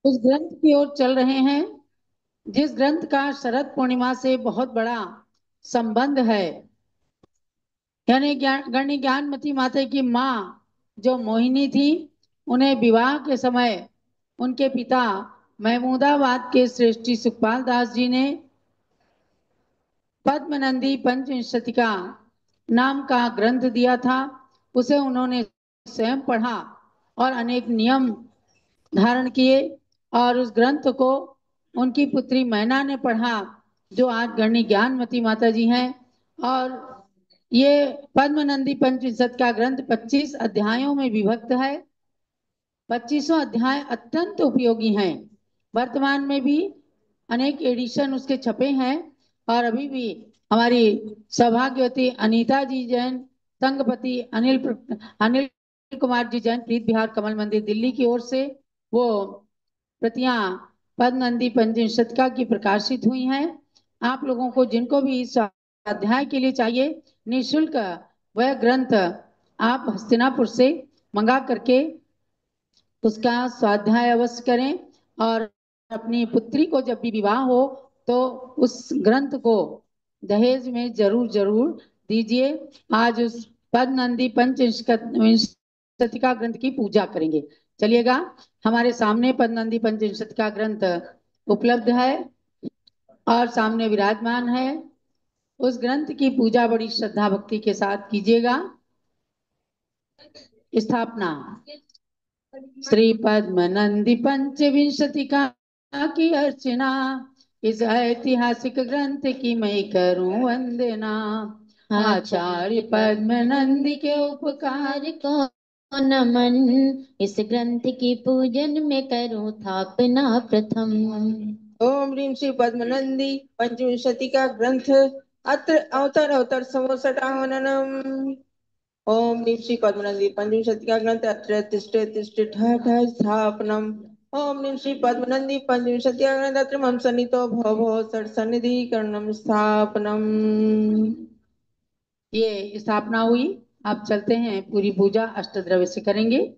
उस ग्रंथ की ओर चल रहे हैं जिस ग्रंथ का शरद पूर्णिमा से बहुत बड़ा संबंध है। यानी गणनी ज्ञानमती माता की माँ जो मोहिनी थी, उन्हें विवाह के समय उनके पिता महमूदाबाद के श्रेष्ठी सुखपाल दास जी ने पद्मनंदी पंचविंशतिका नाम का ग्रंथ दिया था। उसे उन्होंने स्वयं पढ़ा और अनेक नियम धारण किए और उस ग्रंथ को उनकी पुत्री मैना ने पढ़ा, जो आज गणनी ज्ञानमती माता जी हैं। और ये पद्मनंदी पंचविंशत का ग्रंथ 25 अध्यायों में विभक्त है। 25 अध्याय अत्यंत उपयोगी हैं। वर्तमान में भी अनेक एडिशन उसके छपे हैं और अभी भी हमारी सौभाग्यवती अनीता जी जैन, संघपति अनिल कुमार जी जैन, प्रीत विहार कमल मंदिर दिल्ली की ओर से वो प्रतियां पद्मनंदी पंचशतका की प्रकाशित हुई हैं। आप लोगों को जिनको भी इस अध्याय के लिए चाहिए, निःशुल्क वह ग्रंथ आप हस्तिनापुर से मंगा करके उसका स्वाध्याय अवश्य करें। और अपनी पुत्री को जब भी विवाह हो तो उस ग्रंथ को दहेज में जरूर जरूर दीजिए। आज उस पद्मनंदी पंचशतिका ग्रंथ की पूजा करेंगे। चलिएगा, हमारे सामने पद्मनंदी पंचशतिका ग्रंथ उपलब्ध है और सामने विराजमान है। उस ग्रंथ की पूजा बड़ी श्रद्धा भक्ति के साथ कीजिएगा। स्थापना। श्री पद्मनंदी पंचविंशतिका की अर्चना, इस ऐतिहासिक ग्रंथ की मैं करूं वंदना। आचार्य पद्मनंदी के उपकार को नमन, इस ग्रंथ की पूजन में करूं स्थापना प्रथम। ओम ह्रीं श्री पद्मनंदी पंचविंशतिका ग्रंथ अत्र अवतर अवतर संवत्सराहननम। ओम ह्रीं श्री पद्मनंदी पंचविंशतिका ग्रंथ अत्र तिष्ठे तिष्ठे ठः ठः स्थापनम। ओम ह्रीं श्री पद्मनंदी पंचविंशतिका ग्रंथ अत्र मम सन्निधौ भव भव षट् सन्निधिकरणम स्थापनम। ये स्थापना हुई। अब चलते हैं, पूरी पूजा अष्टद्रव्य से करेंगे।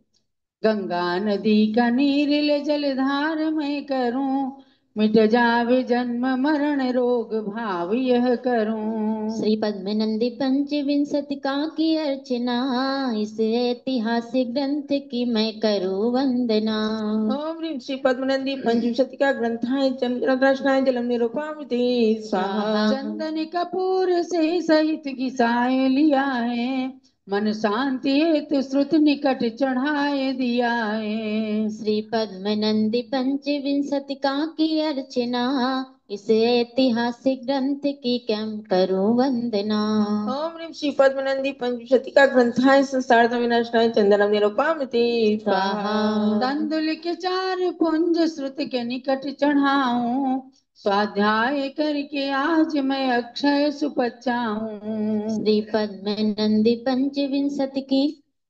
गंगा नदी का नीरिल जलधार मैं करूं, मिट जावे जन्म मरण रोग भाव यह करूं। श्री पद्मनंदी पंचविंशतिका की अर्चना, इस ऐतिहासिक ग्रंथ की मैं करूं वंदना। ओम ह्रीं श्री पद्मनंदी पंचविंशतिका ग्रंथाय चंद्रदर्शनाय जलम निरूपयामि स्वाहा। चंदन कपूर से सहित घिसाए लिया है, मन शांति हेतु श्रुत निकट चढ़ाए दिया है। श्री पद्मनंदी पंचविंशतिका की अर्चना, इस ऐतिहासिक ग्रंथ की कम करूं वंदना। ओम ह्रीं श्री पद्मनंदी पंचविंशतिका ग्रंथाय संसार विनाशनाय चंदनम निरूपयामि स्वाहा। तंदुल के चार पुंज श्रुत के निकट चढ़ाऊं, स्वाध्याय करके आज मैं अक्षय सुपचाऊं। श्री पद्मनंदी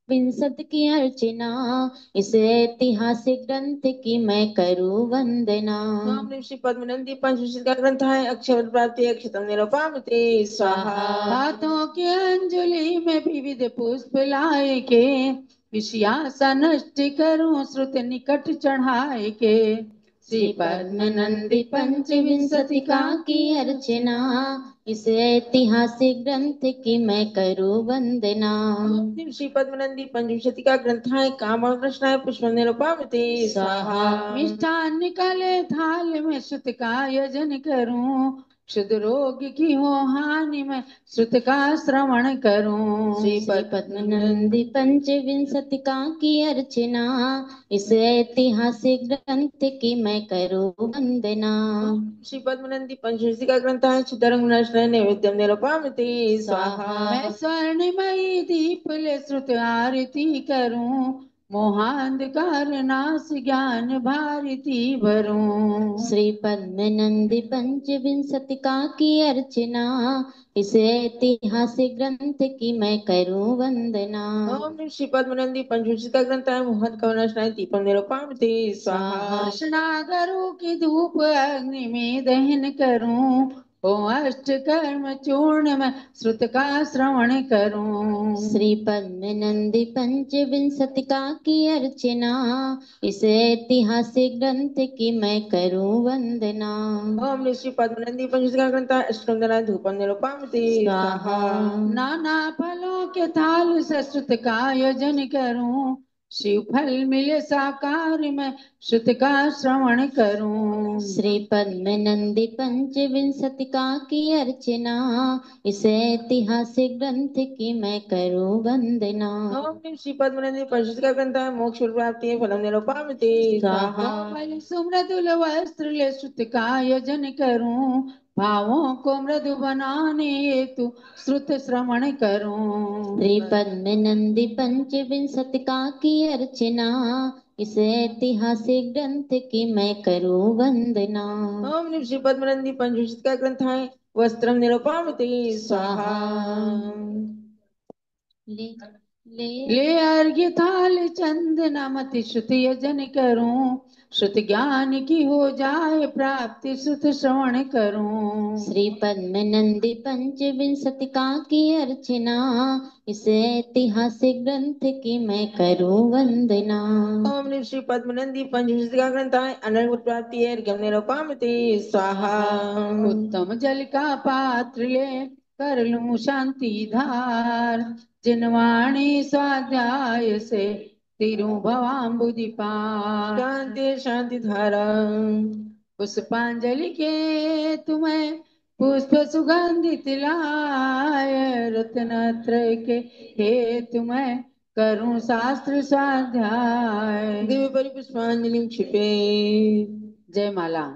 विंशत की अर्चना, इस ऐतिहासिक ग्रंथ की मैं करूं वंदना। ओम ह्रीं श्री पद्मनंदी पंचविंशतिका ग्रंथाय अक्षर प्राप्ति अक्षतम निरूपयामि स्वाहा। हाथों की अंजलि में विविध पुष्प लाए के, विषयासा नष्ट करूं श्रुत निकट चढ़ाए के। श्री पद्मनंदी पंचविंशतिका की अर्चना, इस ऐतिहासिक ग्रंथ की मैं करूं वंदना। ओम ह्रीं श्री पद्मनंदी पंचविंशतिका ग्रंथाय कामण कृष्णाय पुष्पम निरूपयामि स्वाहा। मिष्ठान निकले थाल में श्रुत का यजन करूं, क्षुद रोग की हो हानि में श्रुत का श्रवण करूं। श्री पद्मनंदी पंचविंशतिका की अर्चना, इस ऐतिहासिक ग्रंथ की मैं करूं वंदना। श्री पद्मनंदी पंचविंशतिका ग्रंथाय क्षुद्रंग विनाशनाय नैवेद्यम निरूपयामि स्वाहा। मैं स्वर्णमयी दीप ले श्रुत आरती करूं, मोहांधकार नाश ज्ञान भारती भरूं। श्री पद्मनंदी पंचविंशतिका की अर्चना, इस ऐतिहासिक ग्रंथ की मैं करूं वंदना। ओम ह्रीं श्री पद्मनंदी पंचविंशतिका ग्रंथाय मोहन कवनाशनाय दीपम निरूपयामि स्वाहा। कृष्णागरों की धूप अग्नि में दहन करूं, ओ अष्ट कर्म चूर्ण में श्रुत का श्रवण करूं। श्री पद्म नंदी पंचविंशतिका की अर्चना, इस ऐतिहासिक ग्रंथ की मैं करूं वंदना। ओम ऋषि पद्मनंदी पंचका ग्रंथ अष्टोंदना धूपम निरूपामते स्वाहा। नाना फलों के थाल से श्रुत का आयोजन करूं, शिव फल मिले साकार में श्रुत का श्रवण करूं। श्री पद्म नंदी पंचविंशतिका की अर्चना, इस ऐतिहासिक ग्रंथ की मैं करूं वंदना। ओम ऋषि पद्मनंदी पंचका ग्रंथ मोक्ष प्राप्ति फलम निरूपामते स्वाहा। फल सुमृदुल वस्त्र ले श्रुत का आयोजन करूं, भावों को मृदु बनाने हेतु श्रुत श्रवण करूं। श्री पद्म नंदी पंचविंशतिका की अर्चना, इस ऐतिहासिक ग्रंथ की मैं करूं वंदना। ओम ऋषि पद्मनंदी पंचका ग्रंथ वस्त्रम निरूपामते स्वाहा। ले अर्घ्य थाल चंदना मति श्रुति यजन करूं, श्रुति ज्ञान की हो जाए प्राप्ति श्रुत श्रवण करूं। श्री पद्म नंदी पंचविंशतिका की अर्चना, इस ऐतिहासिक ग्रंथ की मैं करूं वंदना। ओम ऋषि पद्मनंदी पंचका ग्रंथ अनर्गुण प्राप्ति अर्घ्यम निरूपामते स्वाहा। उत्तम जल का पात्र ले कर लूं शांति धार, जिनवाणी स्वाध्याय से तिरु भवाम्बुधि पार। शांति शांति धारा पुष्पांजलि के तुम्हें पुष्प सुगंधित लाय, रत्नत्रय के हे तुम्हें करूं शास्त्र स्वाध्याय। दिव्य परिपुष्पांजलि क्षिपे। जय माला।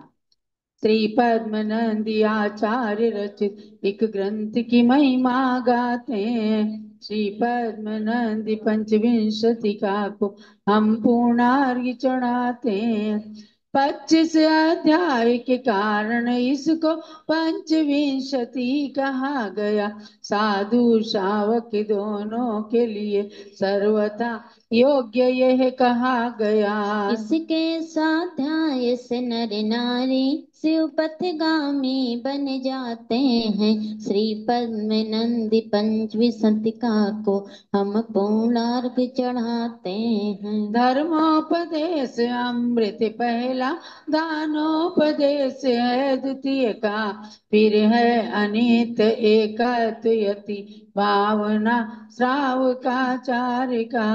श्री पद्म नंदी आचार्य रचित एक ग्रंथ की महिमा गाते हैं। श्री पद्म नंदी पंचविंशतिका को हम पूर्णार्घ्य चढ़ाते हैं। 25 अध्याय के कारण इसको पंचविंशति कहा गया। साधु शावक दोनों के लिए सर्वथा योग्य यह कहा गया। इसके स्वाध्याय से नर नारी शिव पथगामी बन जाते हैं। श्री पद्म नंदी पंचविंशतिका को हम पूर्णार्घ्य चढ़ाते हैं। धर्मोपदेश अमृत पहला, दानोपदेश है द्वितीय का, फिर है अनित एकत्वयति भावना श्रावकाचार्य का।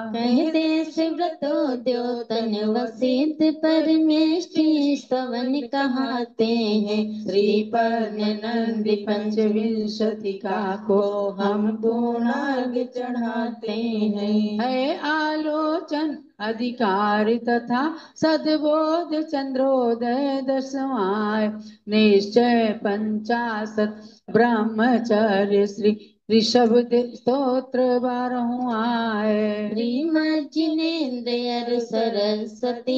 कहते शिव्रतो द्योतन वसित परमेष्टि स्तवन कहाते हैं। श्री पद्म नंदी पंचविंशतिका को हम पूर्णार्घ्य चढ़ाते हैं। है आलोचन अधिकार तथा सद्बोध चंद्रोदय दशमाय, निश्चय 50 ब्रह्मचर्य श्री ऋषभ स्तोत्र 12वां। श्रीमद् जिनेन्द्र सरस्वती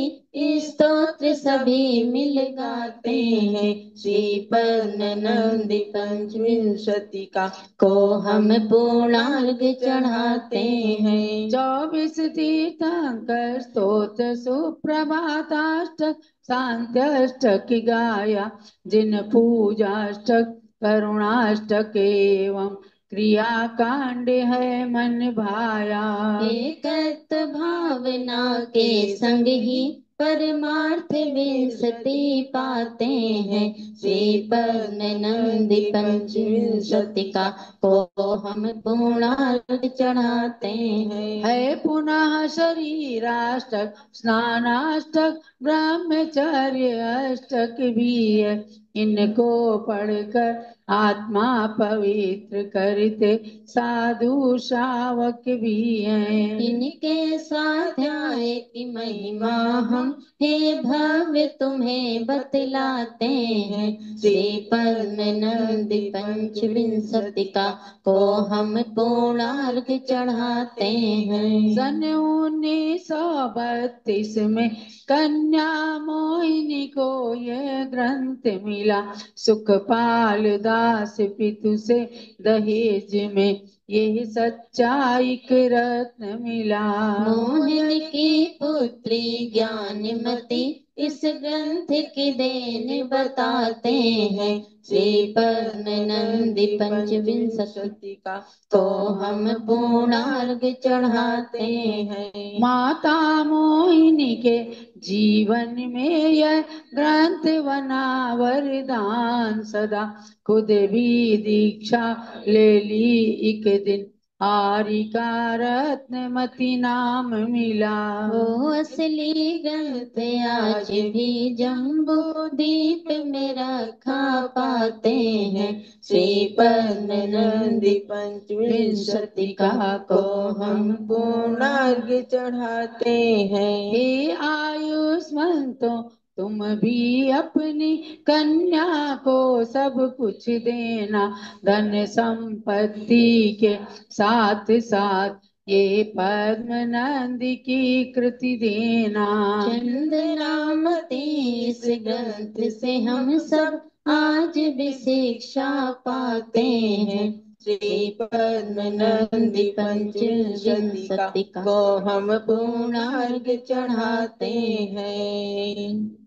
स्तोत्र सभी मिल गाते हैं। श्री पद्म नंदी पंचविंशतिका को हम पूर्णार्घ्य चढ़ाते हैं। 24 तीर्थंकर स्तोत्र सुप्रभाताष्टक शांत्याष्टक गाया, जिन पूजाष्टक करुणाष्टक एवं क्रिया कांड है मन भाया। एकत्व भावना के संग ही परमार्थ विंशति पाते हैं। श्री पद्म नंदी पंचविंशतिका को हम पूर्णार्घ्य चढ़ाते हैं। है पुनः शरीराष्टक स्नानाष्टक ब्रह्मचर्य अष्टक भी है। इनको पढ़कर आत्मा पवित्र करते साधु शावक भी हैं। इनके स्वाध्याय की महिमा हम हे भव्य तुम्हें बतलाते हैं। श्री पद्म नंदी पंचविंशतिका को हम पूर्णार्घ्य चढ़ाते हैं। सन 1932 में कन्या मोहिनी को यह ग्रंथ मिला। सुखपाल दास पितु से दहेज में ये सच्चाई रत्न मिला। मोहन की पुत्री ज्ञानमती इस ग्रंथ की देन बताते हैं। श्री पद्मनंदी पंचविंशति का तो हम पूर्णार्घ चढ़ाते हैं। माता मोहिनी के जीवन में यह ग्रंथ बना वरदान सदा। खुद भी दीक्षा ले ली एक दिन, आर्य का रत्नमती नाम मिला। वो असली ग्रंथ आज भी जम्बू दीप में रखा पाते हैं। श्री पद्मनंदी पंचविंशति का को हम पूर्णार्घ चढ़ाते हैं। हे आयुष्मंतो तुम भी अपनी कन्या को सब कुछ देना, धन संपत्ति के साथ साथ ये पद्मनंदी की कृति देना। चंद्रामती इस ग्रंथ से हम सब आज भी शिक्षा पाते हैं। श्री पद्मनंदी पंचविंशति का को हम पूर्णार्घ चढ़ाते हैं।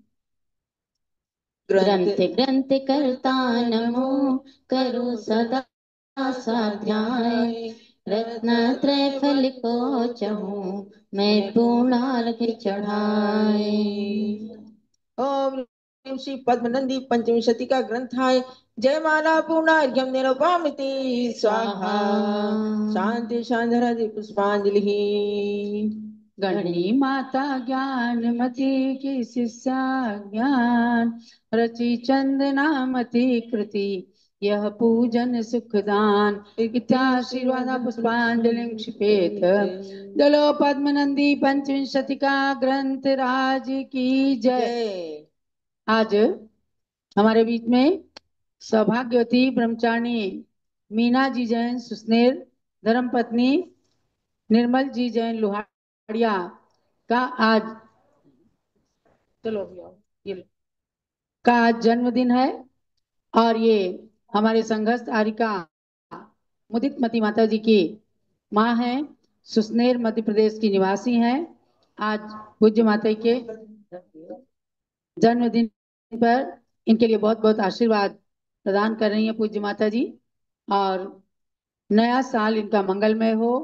ग्रंथ ग्रंथ करता नमो करो सदा साध्याय। रत्नत्रय फल को चहूं मैं पूर्णार्घ चढ़ाए। ओम ह्रीं श्री पद्मनंदी पंचविंशति का ग्रंथ है। जयमाला पूर्णार्घ्यम निरुपामिति स्वाहा। शांति शांति पुष्पांजलि। गणी माता ज्ञानमती की शिष्या ज्ञान रचि चंदनामती कृति, यह पूजन सुखदान। इत्याशीर्वाद पुष्पांजलि क्षिपेत। चलो पद्मनंदी पंचविंशति का ग्रंथ राज की जय। आज हमारे बीच में सौभाग्यवती ब्रह्मचारिणी मीना जी जैन सुस्नेर, धर्मपत्नी निर्मल जी जैन लोहाड़िया का आज ये का आज जन्मदिन है। और ये हमारे संघस्थ आरिका मुदितमती माता जी की माँ है, सुस्नेर मध्य प्रदेश की निवासी हैं। आज पूज्य माता के जन्मदिन पर इनके लिए बहुत बहुत आशीर्वाद प्रदान कर रही हैं पूज्य माता जी। और नया साल इनका मंगलमय हो,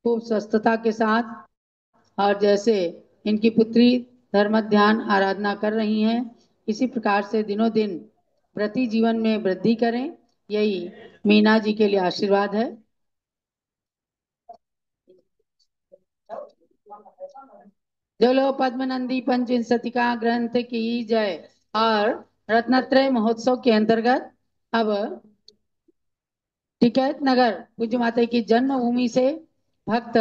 खूब स्वस्थता के साथ। और जैसे इनकी पुत्री धर्म ध्यान आराधना कर रही हैं, इसी प्रकार से दिनों दिन प्रति जीवन में वृद्धि करें, यही मीना जी के लिए आशीर्वाद है। जोलो पद्मनंदी पंचविंशति का ग्रंथ की जय। और रत्नत्रय महोत्सव के अंतर्गत अब टिकैत नगर पूज्य माता की जन्मभूमि से भक्त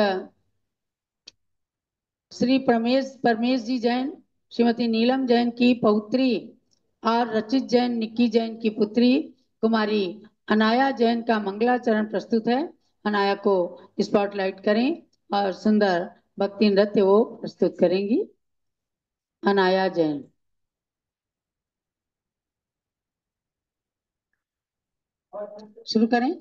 श्री परमेश जी जैन, श्रीमती नीलम जैन की पौत्री और रचित जैन निक्की जैन की पुत्री कुमारी अनाया जैन का मंगलाचरण प्रस्तुत है। अनाया को स्पॉटलाइट करें और सुंदर भक्ति नृत्य वो प्रस्तुत करेंगी। अनाया जैन। शुरू करें।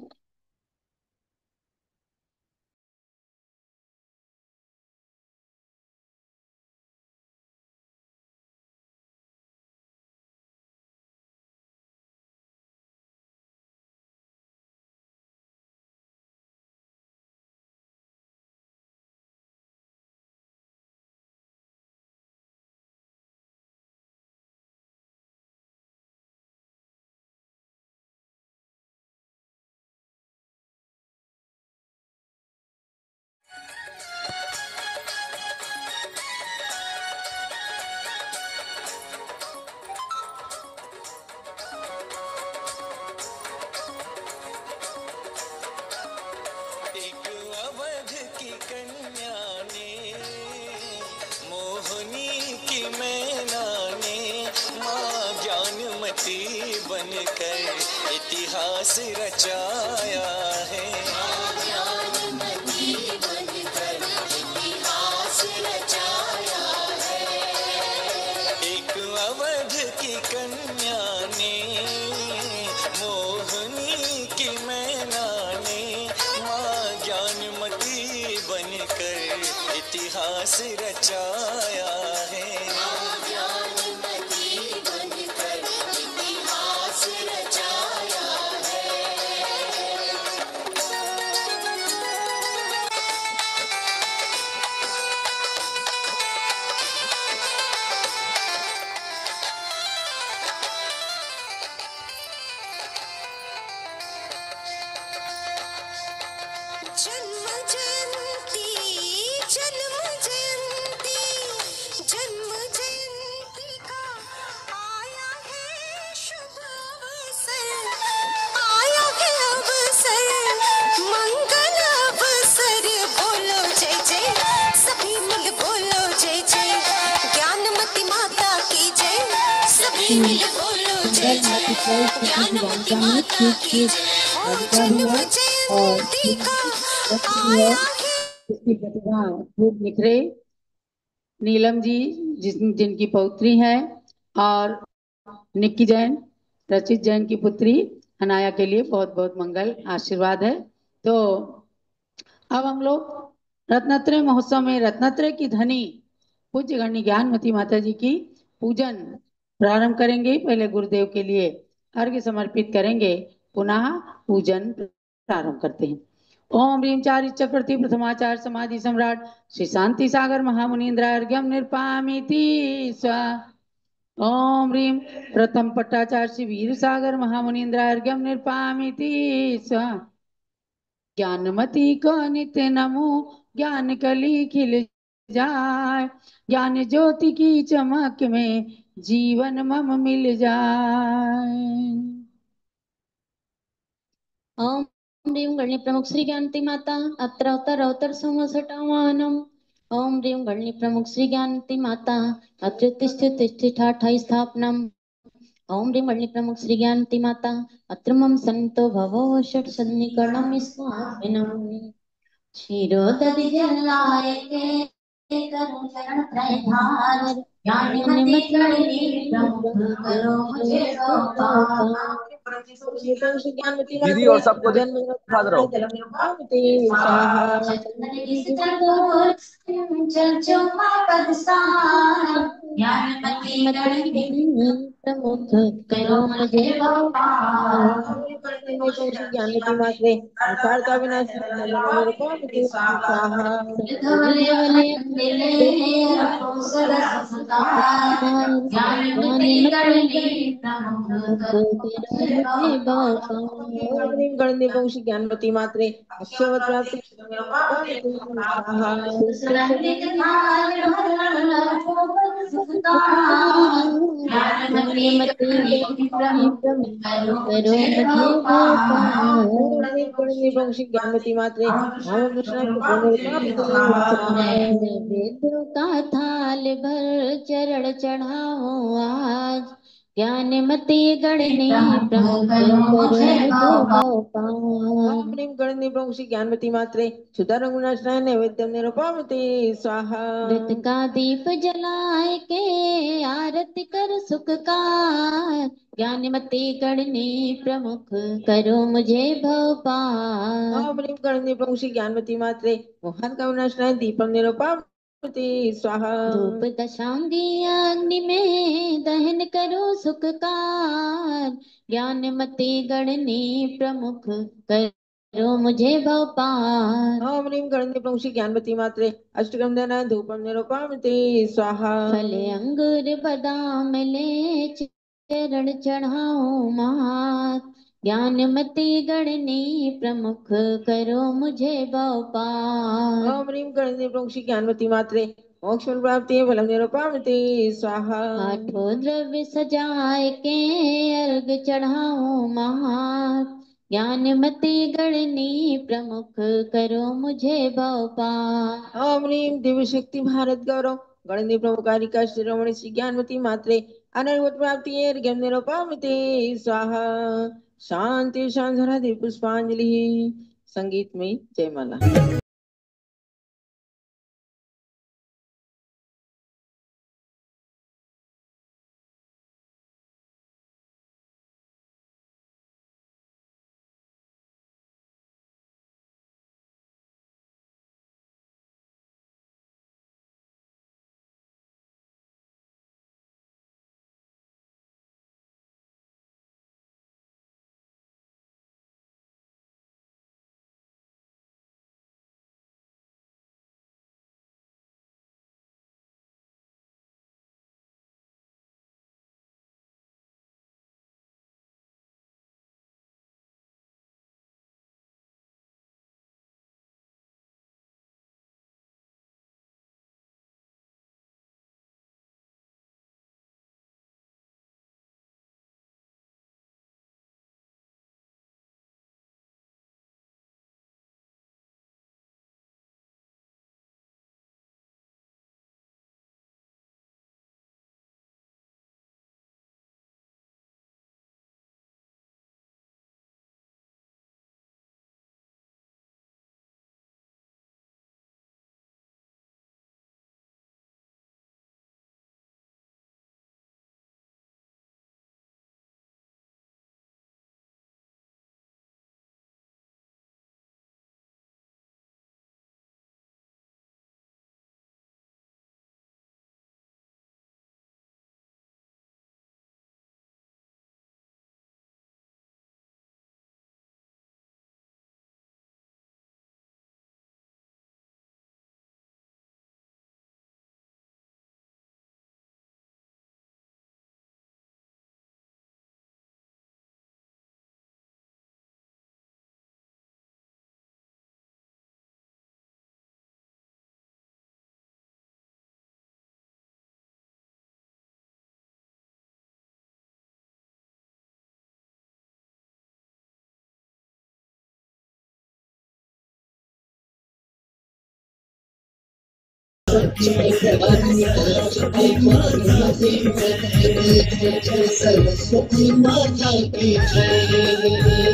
इतिहास रचाया है। एक अवध की कन्या ने, मोहनी की मैना ने, माँ जन्म जयंती का आया है शुभ अवसर, आया है अवसर, मंगल अवसर। बोलो जय जय, सभी मिल बोलो जय जय, ज्ञानमती माता की जय, सभी मिल बोलो जय जय, ज्ञानमती माता की जय। ओ जन्म जयंती का आया है। इसकी प्रतिभा खूब निखरे। नीलम जी जिनकी पौत्री है, और निक्की जैन, रचित जैन की पुत्री अनाया के लिए बहुत बहुत मंगल आशीर्वाद है। तो अब हम लोग रत्नत्रय महोत्सव में रत्नत्रय की धनी पूज्य गण्य ज्ञानमती माता जी की पूजन प्रारंभ करेंगे। पहले गुरुदेव के लिए अर्घ्य समर्पित करेंगे, पुनः पूजन प्रारंभ करते हैं। ओम ह्रीं चारि चक्रवर्ती प्रथमाचार्य समाधि सम्राट श्री शांति सागर महामुनीन्द्र अर्घ्यम निर्पामीति स्वा। ओम ह्रीं प्रथम पट्टाचार्य श्री वीर सागर महामुनीन्द्र अर्घ्यम निर्पामीति स्वा। ज्ञानमती को नित्य नमो, ज्ञान कली खिल जाए, ज्ञान ज्योति की चमक में जीवन मम मिल जाए। ओम ह्रीं गणि प्रमुख श्री ज्ञानती माता अत्र अवतर अवतर संवसटावानम। ओम ह्रीं गणि प्रमुख श्री ज्ञानती माता अत्र तिष्ठ ठाठाई स्थापनम। ओम ह्रीं गणि प्रमुख श्री ज्ञानती माता अत्र मम संतो भवो षट सन्निकर्णम स्वामिनम। क्षीरोदधि जलाय के करुण चरण त्रयधार, ज्ञानमति गणिनी प्रमुख करो मुझे गोपाल। ज्ञानमती दीदी और सबको जन्म दिखा दो। ज्ञानमति गणिनी प्रमुख करो मुझे गोपाल। ज्ञानमती मात्रे अर्थार्था विनाशी स्वाहा। ज्ञानमति गणिनी प्रमुख करो मुझे गोपाल। गणने पहुंची ज्ञानमती मात्रे अश्वत प्राप्ति स्वाहा। ज्ञानमति गणिनी प्रमुख करो मुझे गोपाल। गणने पहुंची ज्ञानमती मात्रे नाम कृष्ण वेदों का थाल भर चरण चढ़ाओ आज, ज्ञानमती गणनी प्रमुख करो मुझे गोपाल। गणने पहुंची ज्ञानमती मात्रे सुधा रघुनाथ नैवेद्यम निरूपामते स्वाहा। व्रत का दीप जलाए के आरती कर सुखकार, ज्ञानमती गणनी प्रमुख करो मुझे भवपाल। गणने पहुंची ज्ञानमती मात्रे मोहन का विनाश दीपम निरूपामते स्वाहा। धूप दशांगी अग्नि में दहन करो सुखकार, ज्ञानमती गणनी प्रमुख करो मुझे भवपाल। ओम ह्रीं गणने पहुंची ज्ञानमती मात्रे अष्टगम धन धूपम निरूपामते स्वाहा। फले अंगूर बादाम ले चरण चढ़ाओ मात, ज्ञानमती गणनी प्रमुख करो मुझे भवपाल। ओम ह्रीं गणने पहुंची ज्ञानमती मात्रे मोक्ष प्राप्ति फलम निरूपामते स्वाहा। आठों द्रव्य सजाए के अर्घ चढ़ाओ मात, ज्ञानमती गणनी प्रमुख करो मुझे भवपाल। ओम ह्रीं दिव्य शक्ति भारत गौरव गणने प्रमुखारिका शिरोमणि श्री ज्ञानमती मात्रे अनर्वत प्राप्ति अर्घ्यम निरूपामते स्वाहा। शांति शांधरा दीप पुष्पांजलि। संगीत में जयमाला। सरस्वती माता की जय।